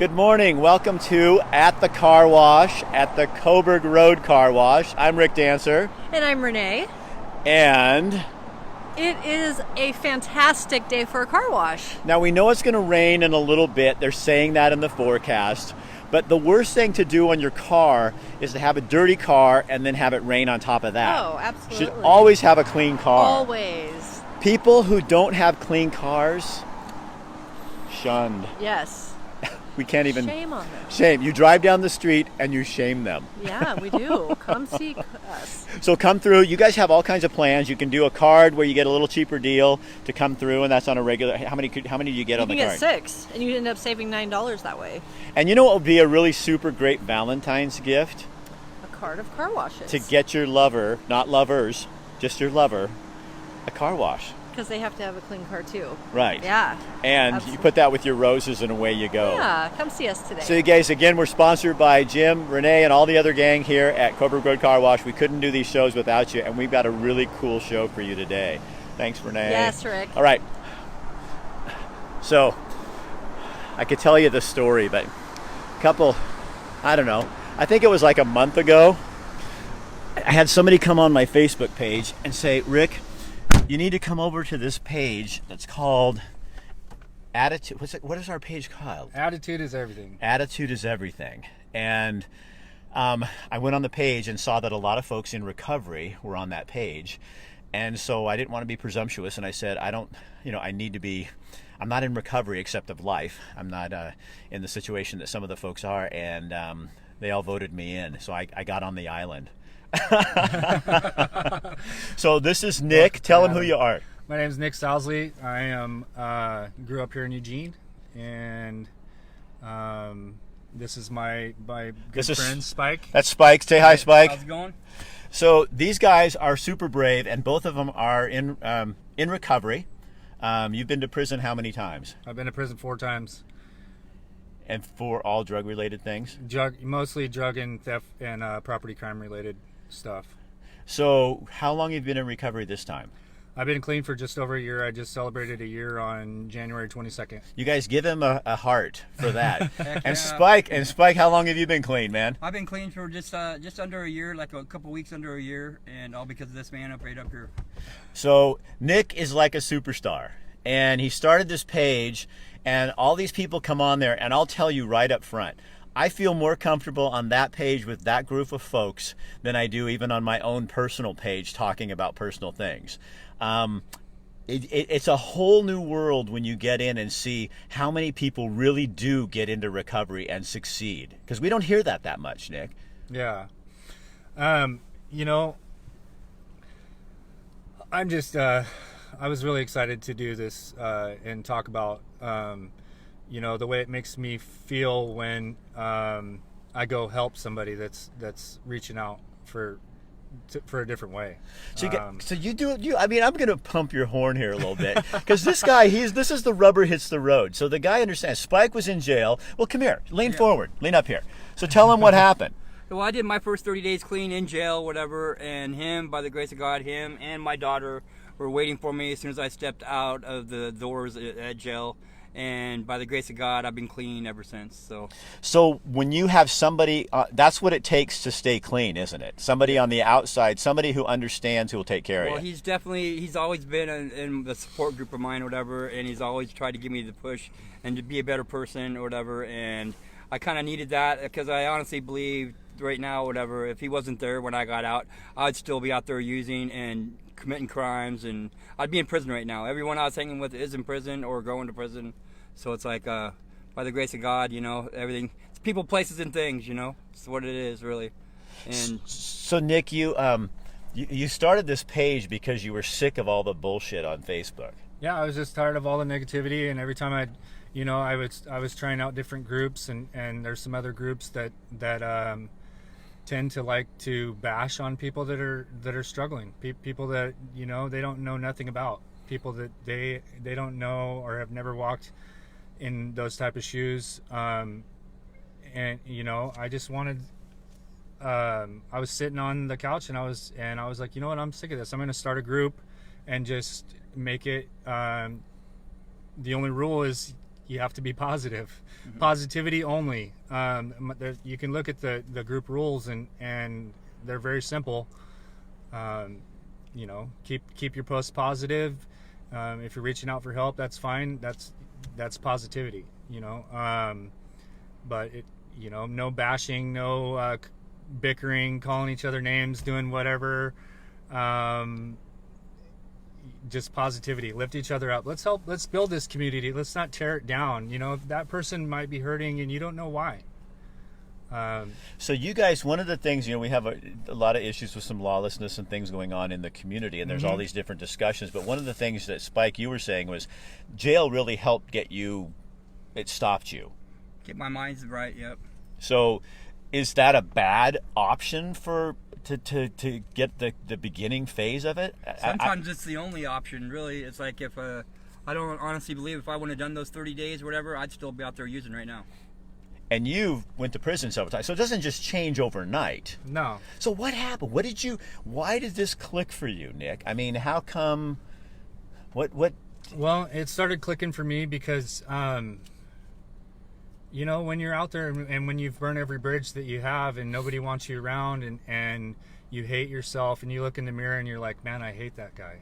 Good morning. Welcome to At the Car Wash at the Coburg Road Car Wash. I'm Rick Dancer. And I'm Renee. And it is a fantastic day for a car wash. Now we know it's going to rain in a little bit. They're saying that in the forecast. But the worst thing to do on your car is to have a dirty car and then have it rain on top of that. Oh, absolutely. You should always have a clean car. Always. People who don't have clean cars, shunned. Yes. We can't even... Shame on them. Shame. You drive down the street and you shame them. Yeah, we do. Come see us. So come through. You guys have all kinds of plans. You can do a card where you get a little cheaper deal to come through, and that's on a regular... How many do you get on the card? You can get 6, and you end up saving $9 that way. And you know what would be a really super great Valentine's gift? A card of car washes. To get your lover, not lovers, just your lover, a car wash. Because they have to have a clean car too. Right. Yeah. And absolutely. You put that with your roses and away you go. Yeah, come see us today. So you guys, again, we're sponsored by Jim, Renee, and all the other gang here at Coburg Road Car Wash. We couldn't do these shows without you, and we've got a really cool show for you today. Thanks, Renee. Yes, Rick. All right. So, I could tell you the story, but I don't know, I think it was like a month ago, I had somebody come on my Facebook page and say, Rick, you need to come over to this page that's called Attitude. What is our page called? Attitude is everything. Attitude is everything. And I went on the page and saw that a lot of folks in recovery were on that page. And so I didn't want to be presumptuous. And I said, I'm not in recovery except of life. I'm not in the situation that some of the folks are. And they all voted me in. So I got on the island. So this is Nick. Tell him who you are. My name is Nick Salsley. I am grew up here in Eugene, and this is my good friend Spike. That's Spike. Say hi, Spike. How's it going? So these guys are super brave, and both of them are in recovery. You've been to prison how many times? I've been to prison 4 times. And for all drug-related things? Mostly drug and theft and property crime-related stuff. So how long have you been in recovery this time? I've been clean for just over a year. I just celebrated a year on January 22nd. You guys give him a heart for that. And Spike, how long have you been clean, man? I've been clean for just under a year, like a couple weeks under a year, and all because of this man right up here. So Nick is like a superstar, and he started this page, and all these people come on there, and I'll tell you right up front, I feel more comfortable on that page with that group of folks than I do even on my own personal page talking about personal things. It's a whole new world when you get in and see how many people really do get into recovery and succeed. Because we don't hear that much, Nick. Yeah. I'm just... I was really excited to do this and talk about, the way it makes me feel when I go help somebody that's reaching out for a different way. So I'm going to pump your horn here a little bit because this guy, this is the rubber hits the road. So the guy understands. Spike was in jail. Well, come here, lean forward, lean up here. So tell him what happened. Well, I did my first 30 days clean in jail, whatever, and him, by the grace of God, him and my daughter were waiting for me as soon as I stepped out of the doors at jail. And by the grace of God, I've been clean ever since. So when you have somebody, that's what it takes to stay clean, isn't it? Somebody on the outside, somebody who understands, who will take care of you. Well, he's always been in the support group of mine or whatever, and he's always tried to give me the push and to be a better person or whatever. And I kind of needed that because I honestly believe right now, whatever, if he wasn't there when I got out, I'd still be out there using and committing crimes, and I'd be in prison right now. Everyone I was hanging with is in prison or going to prison. So it's like, by the grace of God, everything. It's people, places, and things. It's what it is, really. And so, Nick, you started this page because you were sick of all the bullshit on Facebook. Yeah, I was just tired of all the negativity, and every time I was trying out different groups, and there's some other groups that tend to like to bash on people that are struggling, people that they don't know nothing about, people that they don't know or have never walked in those type of shoes, and I just wanted. I was sitting on the couch and I was like, you know what, I'm sick of this. I'm going to start a group and just make it. The only rule is you have to be positive. Positivity only. You can look at the group rules, and they're very simple. You know, keep your posts positive. If you're reaching out for help, that's fine. That's positivity. You know, but you know, no bashing, no bickering, calling each other names, doing whatever. Just positivity. Lift each other up. Let's build this community. Let's not tear it down. You know, that person might be hurting and you don't know why. So you guys, one of the things, you know, we have a lot of issues with some lawlessness and things going on in the community, and there's all these different discussions. But one of the things that, Spike, you were saying was jail really helped get you, it stopped you. Get my mind's right. Yep. So is that a bad option for to get the beginning phase of it? Sometimes it's the only option, really. It's like if I don't honestly believe if I wouldn't have done those 30 days or whatever, I'd still be out there using right now. And you went to prison several times, so it doesn't just change overnight. No. So what happened? Why did this click for you, Nick? I mean, how come? What? Well, it started clicking for me because, you know, when you're out there and when you've burned every bridge that you have and nobody wants you around and you hate yourself and you look in the mirror and you're like, man, I hate that guy.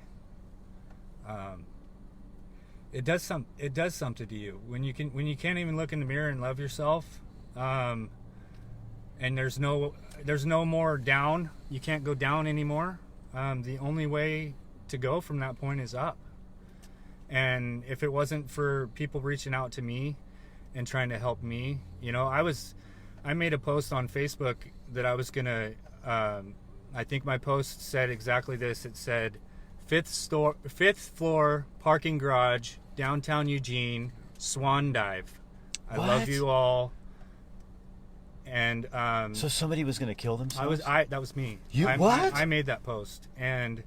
It does something to you when you can't even look in the mirror and love yourself, and there's no more down. You can't go down anymore. The only way to go from that point is up. And if it wasn't for people reaching out to me and trying to help me, you know, I made a post on Facebook that I was gonna. I think my post said exactly this. It said, fifth floor parking garage, downtown Eugene, swan dive. I love you all. And so somebody was going to kill themselves? That was me. What? I made that post, and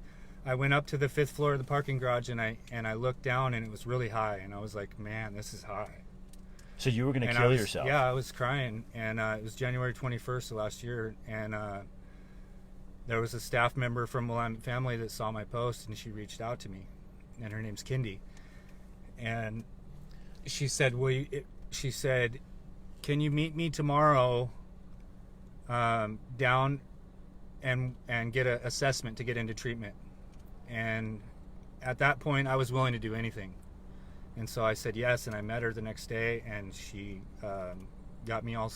I went up to the 5th floor of the parking garage, and I looked down, and it was really high, and I was like, man, this is high. So you were going to kill yourself? Yeah, I was crying, and it was January 21st of last year, and there was a staff member from Willamette Family that saw my post, and she reached out to me, and her name's Kindy, and she said, can you meet me tomorrow down and get an assessment to get into treatment? And at that point, I was willing to do anything. And so I said yes, and I met her the next day, and she got me all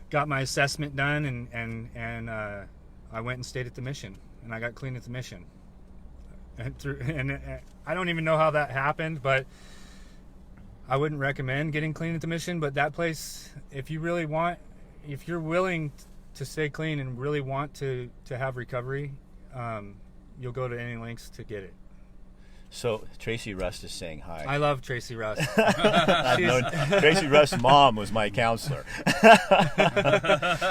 got my assessment done, and I went and stayed at the mission, and I got clean at the mission. And I don't even know how that happened, but I wouldn't recommend getting clean at the mission. But that place, if you're willing to stay clean and really want to have recovery, you'll go to any lengths to get it. So Tracy Rust is saying hi. I love Tracy Rust. Tracy Rust's mom was my counselor.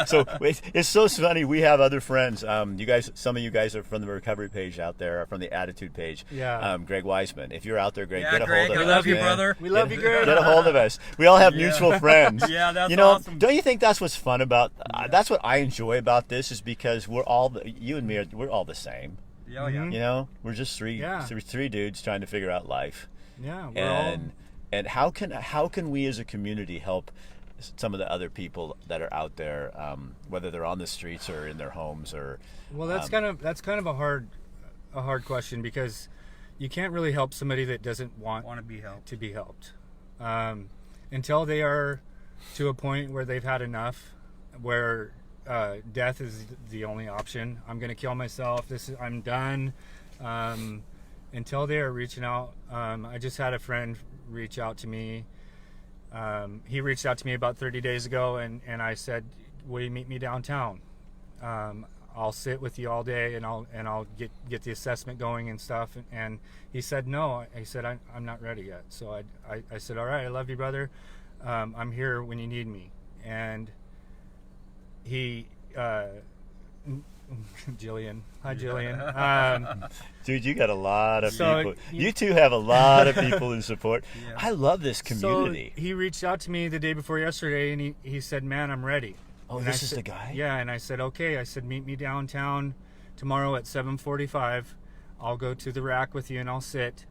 So it's so funny. We have other friends. Some of you guys are from the recovery page out there, from the attitude page. Yeah. Greg Wiseman. If you're out there, Greg, Yeah, get a Greg, hold of us. I love you, brother. We love you, Greg. Get a hold of us. We all have mutual friends. Yeah, that's awesome. Don't you think that's what's fun about? That's what I enjoy about this, is because we're all you and me we're all the same. Yeah, yeah. You know, we're just three dudes trying to figure out life. Yeah, and how can we as a community help some of the other people that are out there, whether they're on the streets or in their homes or? Well, that's kind of a hard question, because you can't really help somebody that doesn't want to be helped until they are to a point where they've had enough, where death is the only option. I'm going to kill myself. I'm done. Until they are reaching out. I just had a friend reach out to me. He reached out to me about 30 days ago, and I said, will you meet me downtown? I'll sit with you all day, and I'll get the assessment going and stuff. And he said no. He said, I'm not ready yet. So I said, all right, I love you, brother. I'm here when you need me. And he Jillian. Hi, Jillian. Dude, you got a lot of people. You two have a lot of people in support. Yeah. I love this community. So he reached out to me the day before yesterday, and he said, man, I'm ready. Oh, and this is the guy? Yeah, and I said, okay. I said, meet me downtown tomorrow at 7:45. I'll go to the rack with you, and I'll sit,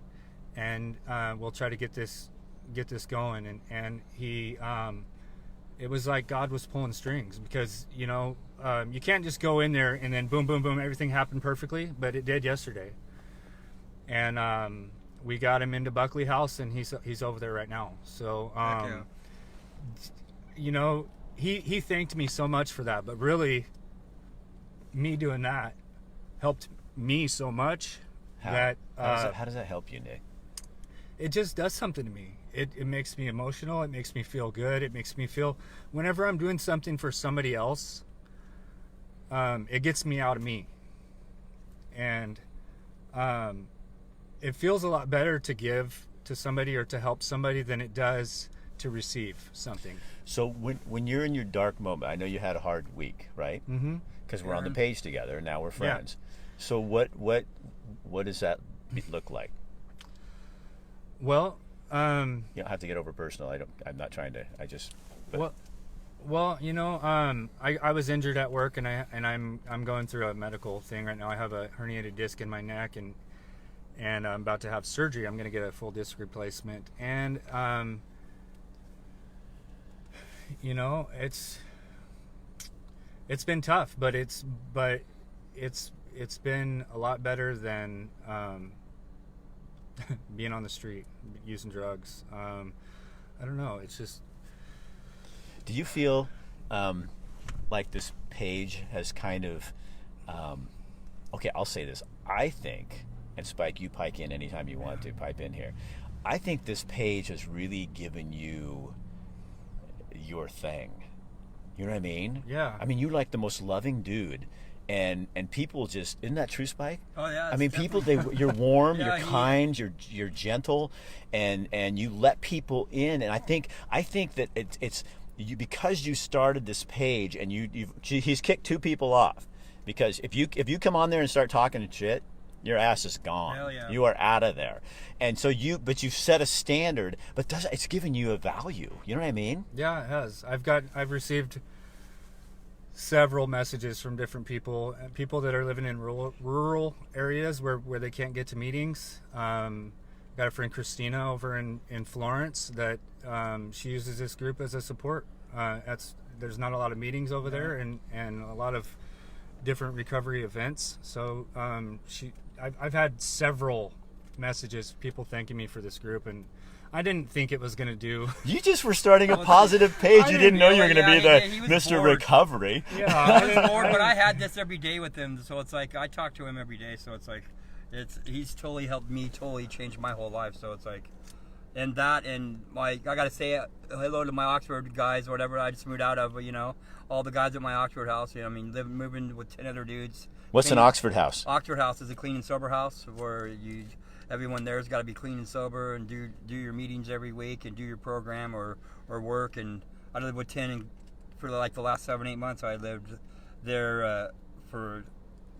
and we'll try to get this get this going, and he it was like God was pulling strings, because you can't just go in there and then boom, boom, boom, everything happened perfectly, but it did yesterday. And we got him into Buckley House, and he's over there right now. So he thanked me so much for that, but really me doing that helped me so much. How does that help you, Nick? It just does something to me. It makes me emotional. It makes me feel good. It makes me feel, whenever I'm doing something for somebody else, it gets me out of me. And it feels a lot better to give to somebody or to help somebody than it does to receive something. So when you're in your dark moment, I know you had a hard week, right? Mm-hmm. Because we're on the page together, and now we're friends. Yeah. So what does that look like? Well, you don't have to get over personal. I'm not trying to. I was injured at work, and I'm going through a medical thing right now. I have a herniated disc in my neck, and I'm about to have surgery. I'm going to get a full disc replacement, and it's been tough, but it's been a lot better than being on the street, using drugs. I don't know. It's just. Do you feel like this page has kind of? Okay, I'll say this. I think, and Spike, you pipe in anytime you want to pipe in here. I think this page has really given you your thing. You know what I mean? Yeah. I mean, you're like the most loving dude. And people just, isn't that true, Spike? Oh yeah. I mean, people, you're warm, you're kind, you're gentle, and you let people in. And I think that it's you, because you started this page, and he's kicked 2 people off, because if you come on there and start talking shit, your ass is gone. Hell yeah. You are out of there. And so you've set a standard, but it's given you a value. You know what I mean? Yeah, it has. I've received several messages from different people that are living in rural areas where they can't get to meetings. Got a friend, Christina, over in Florence, that she uses this group as a support. There's not a lot of meetings over there, and a lot of different recovery events. So I've had several messages, people thanking me for this group, and I didn't think it was going to do. You just were starting a positive page. You didn't know you were going to be the Mr. bored. Recovery. Yeah, I was bored, but I had this every day with him, so it's like I talk to him every day. So it's like, he's totally helped me, totally changed my whole life. So it's like, and I gotta say hello to my Oxford guys or whatever I just moved out of. All the guys at my Oxford house. Moving with 10 other dudes. What's an Oxford house? Oxford house is a clean and sober house where everyone there's got to be clean and sober and do your meetings every week and do your program or work. And I lived with 10, and for like the last 7-8 months I lived there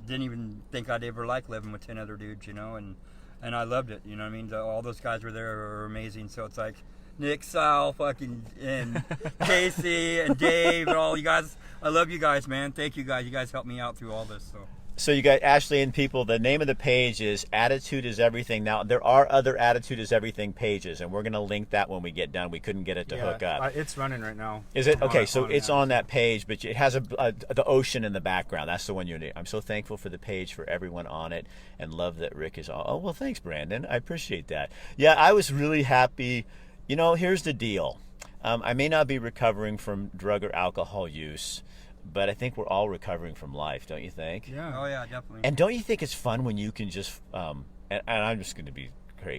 didn't even think I'd ever like living with 10 other dudes, and I loved it. You know what I mean? All those guys were there, were amazing. So it's like Nick, Sal, fucking, and Casey and Dave and all you guys. I love you guys, man. Thank you guys. You guys helped me out through all this. So you got Ashley and people. The name of the page is Attitude is Everything. Now there are other Attitude is Everything pages, and we're going to link that when we get done. We couldn't get it to hook up. It's running right now. Is it okay? So it's on that page, but it has the ocean in the background. That's the one you need. I'm so thankful for the page, for everyone on it, and love that Rick is on. Oh well, thanks, Brandon. I appreciate that. Yeah, I was really happy. Here's the deal. I may not be recovering from drug or alcohol use, but I think we're all recovering from life, don't you think? Yeah. Oh yeah, definitely. And don't you think it's fun when you can just, and I'm just going to be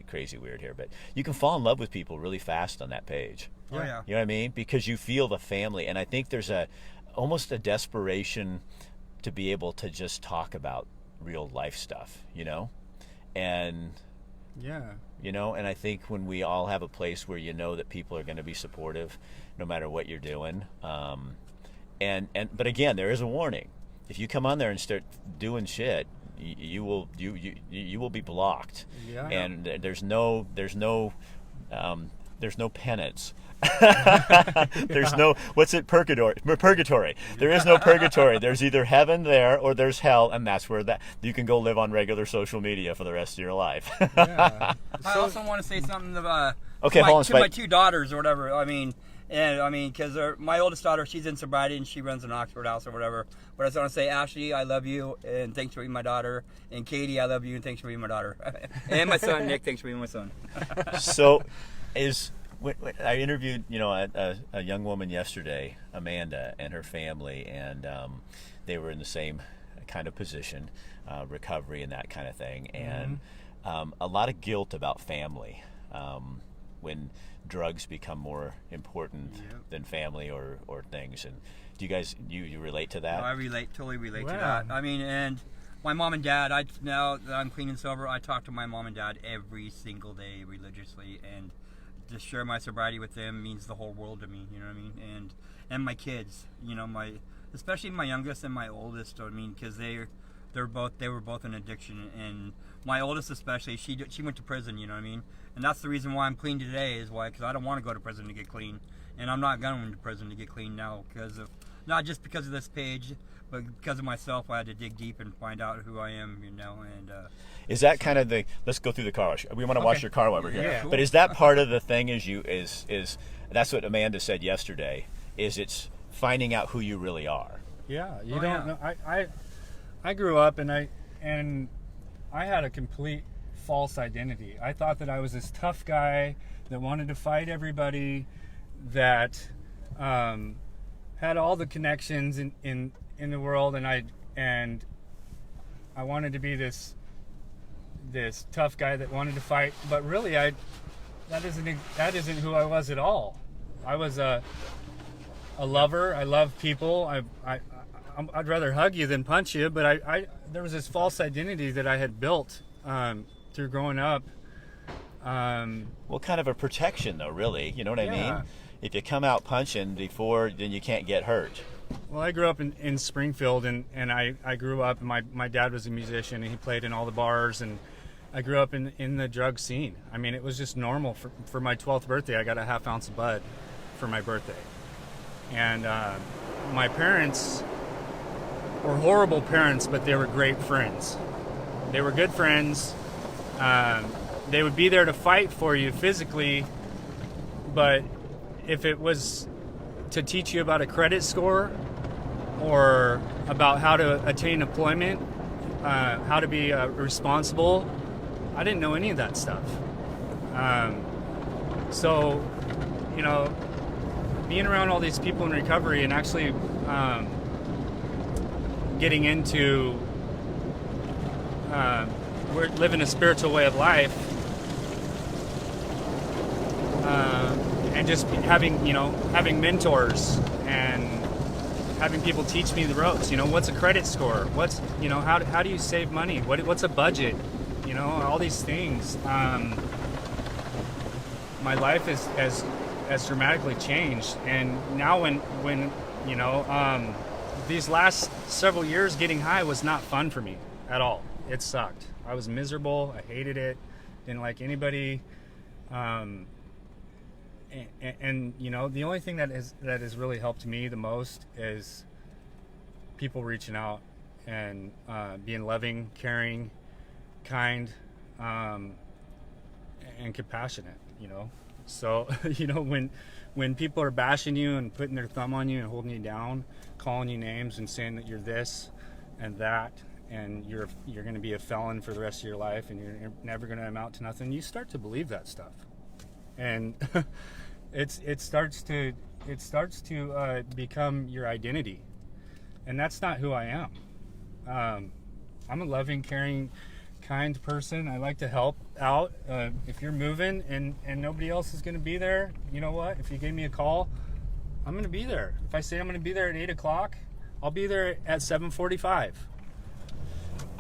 crazy weird here, but you can fall in love with people really fast on that page. Oh yeah. You know what I mean? Because you feel the family, and I think there's almost a desperation to be able to just talk about real life stuff, and yeah. And I think when we all have a place where that people are going to be supportive no matter what you're doing, but again, there is a warning. If you come on there and start doing shit, you will be blocked. Yeah. And there's no penance. There's no purgatory. There is no purgatory. There's either heaven there or there's hell, and that's where you can go live on regular social media for the rest of your life. Yeah. I also want to say something Okay, hold on, to my Spike. 2 daughters or whatever. I mean, because my oldest daughter, she's in sobriety and she runs an Oxford House or whatever. But I just want to say, Ashley, I love you and thanks for being my daughter. And Katie, I love you and thanks for being my daughter. And my son, Nick, thanks for being my son. So, I interviewed, a young woman yesterday, Amanda, and her family, and they were in the same kind of position, recovery and that kind of thing, and a lot of guilt about family when drugs become more important than family or things. And do you guys you relate to that? No, I totally relate to that. I mean, and my mom and dad, now that I'm clean and sober, I talk to my mom and dad every single day religiously, and to share my sobriety with them means the whole world to me, you know what I mean? And my kids, especially my youngest and my oldest, I mean, because they were both in addiction, and my oldest especially, she went to prison, you know what I mean? And that's the reason why I'm clean today, because I don't want to go to prison to get clean, and I'm not going to prison to get clean now not just because of this page, but because of myself. I had to dig deep and find out who I am, and is that kind of let's go through the car wash. We want to wash your car while we're here. Yeah, cool. But is that part of the thing? Is that's what Amanda said yesterday? Is it's finding out who you really are? Yeah, you don't know. I grew up and I had a complete false identity. I thought that I was this tough guy that wanted to fight everybody, that had all the connections in the world, and I wanted to be this tough guy that wanted to fight. But really, that isn't who I was at all. I was a lover. I love people. I'd rather hug you than punch you. But there was this false identity that I had built through growing up. Well, kind of a protection, though, really. You know what I mean? If you come out punching before, then you can't get hurt. Well, I grew up in Springfield, and I grew up, and my dad was a musician, and he played in all the bars, and I grew up in the drug scene. I mean, it was just normal. For my 12th birthday, I got a half ounce of bud for my birthday. And my parents were horrible parents, but they were great friends. They were good friends. They would be there to fight for you physically, but if it was to teach you about a credit score or about how to attain employment, how to be responsible, I didn't know any of that stuff. So, being around all these people in recovery and actually getting into we're living a spiritual way of life, and just having mentors and having people teach me the ropes. What's a credit score? What's how do you save money? What's a budget? All these things. My life has dramatically changed, and now when these last several years getting high was not fun for me at all. It sucked. I was miserable. I hated it. Didn't like anybody. And the only thing that has really helped me the most is people reaching out and being loving, caring, kind, and compassionate. So when people are bashing you and putting their thumb on you and holding you down, calling you names and saying that you're this and that, and you're going to be a felon for the rest of your life, and you're never going to amount to nothing, you start to believe that stuff, and it starts to become your identity, and that's not who I am. I'm a loving, caring, kind person. I like to help out. If you're moving and nobody else is going to be there, you know what? If you gave me a call, I'm going to be there. If I say I'm going to be there at 8 o'clock, I'll be there at 7:45.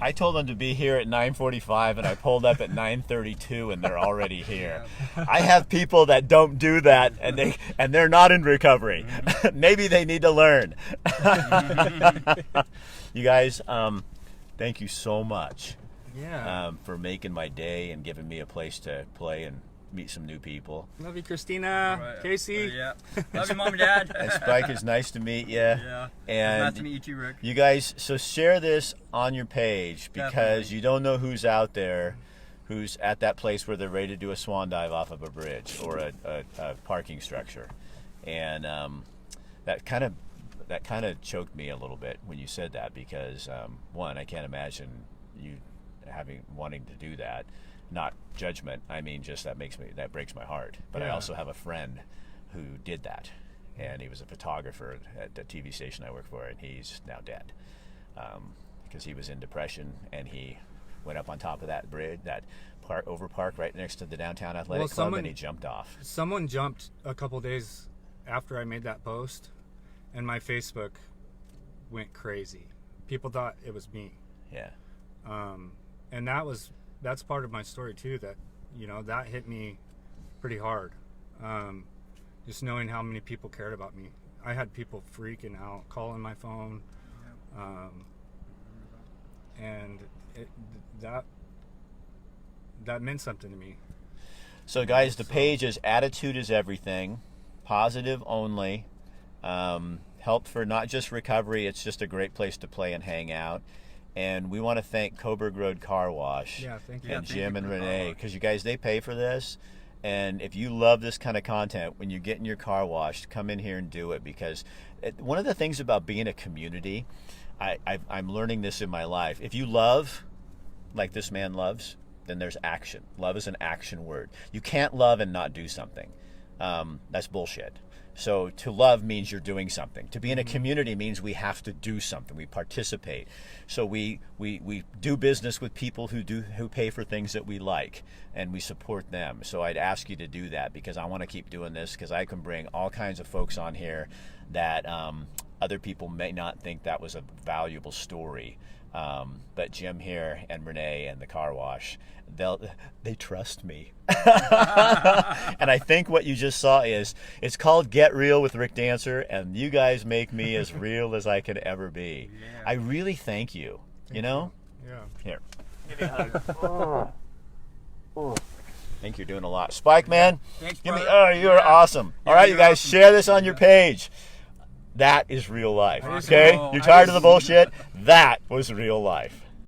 I told them to be here at 9:45, and I pulled up at 9:32, and they're already here. I have people that don't do that, and they're not in recovery. Maybe they need to learn. You guys, thank you so much for making my day and giving me a place to play and meet some new people. Love you, Christina. Right. Casey. Yeah. Love you, Mom and Dad. And Spike, it's nice to meet you. Yeah. And nice to meet you too, Rick. You guys, so share this on your page, because Definitely. you don't know who's out there who's at that place where they're ready to do a swan dive off of a bridge or a parking structure. And that kind of choked me a little bit when you said that, because one, I can't imagine you wanting to do that. Not judgment, I mean, just that breaks my heart. But I Yeah. also have a friend who did that, and he was a photographer at the TV station I work for, and he's now dead because he was in depression, and he went up on top of that bridge, that park right next to the downtown athletic club, and he jumped off. Someone jumped a couple days after I made that post, and my Facebook went crazy. People thought it was me. Yeah. And that's part of my story too, that, you know, that hit me pretty hard. Just knowing how many people cared about me. I had people freaking out, calling my phone. And that meant something to me. So guys, the page is Attitude is Everything, positive only, help for not just recovery, it's just a great place to play and hang out. And we want to thank Coburg Road Car Wash Thank you. and Jim and Renee, because you guys, they pay for this. And if you love this kind of content, when you're getting your car washed, come in here and do it, because one of the things about being a community, I'm learning this in my life. If you love like this man loves, then there's action. Love is an action word. You can't love and not do something. That's bullshit. So to love means you're doing something. To be in a community means we have to do something. We participate. So we do business with people who pay for things that we like, and we support them. So I'd ask you to do that, because I want to keep doing this, because I can bring all kinds of folks on here that other people may not think that was a valuable story. But Jim here and Renee and the car wash, they trust me. And I think what you just saw it's called Get Real with Rick Dancer, and you guys make me as real as I could ever be. Yeah. I really thank you. You know? Yeah. Here. Give me a hug. I think you're doing a lot. Spike, man. Thanks, Give me. brother. Oh, you're awesome. All right, you you're guys, awesome. share this on your page. That is real life. I just- Okay? Oh, You're I tired just- of the bullshit? That was real life.